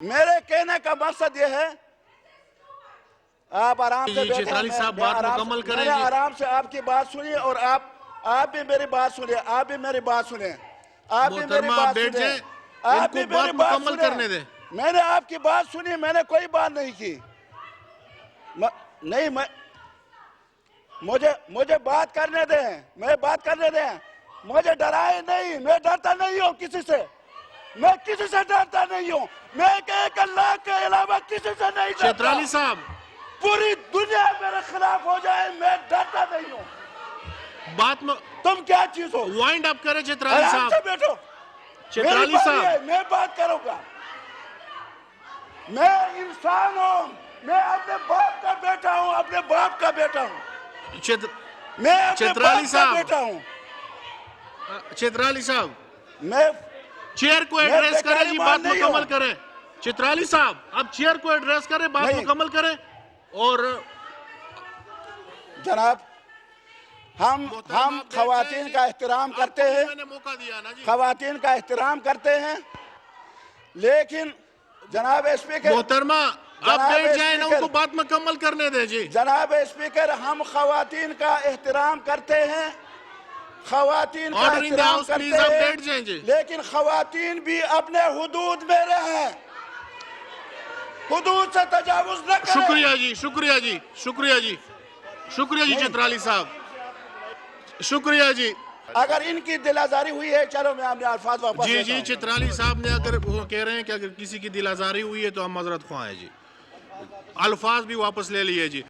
मेरे कहने का मकसद ये है, आप आराम से बैठे, मैंने आराम से आपकी बात सुनी और आप भी मेरी बात सुनिए, आप भी मेरी बात सुने, आप भी मेरी बात सुने, आप भी मेरी बात सुने। मैंने आपकी बात सुनी, मैंने कोई बात नहीं की। नहीं, मुझे बात करने दें, मैं बात करने दें, मुझे डराए नहीं, मैं डरता नहीं हूँ किसी से, मैं किसी से डरता नहीं हूँ, मैं एक अल्लाह के अलावा किसी से नहीं डरता। चेत्राली साहब, पूरी दुनिया मेरे खिलाफ हो जाए, मैं डरता नहीं हूँ। बात में तुम क्या चीज हो? वाइंड अप करें चेत्राली साहब। से बैठो, चेत्राली साहब, मैं बात करूंगा। मैं इंसान हूँ, मैं अपने बाप का बेटा हूँ, अपने बाप का बेटा हूँ। मैं चेत्राली साहब, बेटा हूँ। चेत्राली साहब, मैं चेयर को एड्रेस करें जी, बात मुकम्मल करें। चित्राली साहब, अब चेयर को एड्रेस करें, बात मुकम्मल करें। और जनाब, हम खवातीन का एहतराम करते हैं, मैंने मौका दिया ना जी, खवातीन का एहतराम करते हैं, लेकिन जनाब स्पीकर, मोहतरमा आप बैठ जाए ना, उनको बात मुकम्मल करने दें जी। जनाब स्पीकर, हम खवातीन का एहतराम करते हैं, खवातीन का एहतराम करते हैं, लेकिन खवातीन भी अपने हुदूद में रहें, हुदूद से तजावुज न करें। शुक्रिया जी, शुक्रिया जी, शुक्रिया जी, शुक्रिया जी चेत्राली साहब, शुक्रिया जी। अगर इनकी दिलाजारी हुई है, चलो मैं अपने अल्फाज वापस जी जी, चेत्राली साहब ने अगर वो कह रहे हैं कि अगर किसी की दिलाजारी हुई है तो हम माजरत ख्वाह हैं जी, अल्फाज भी वापस ले लिए जी।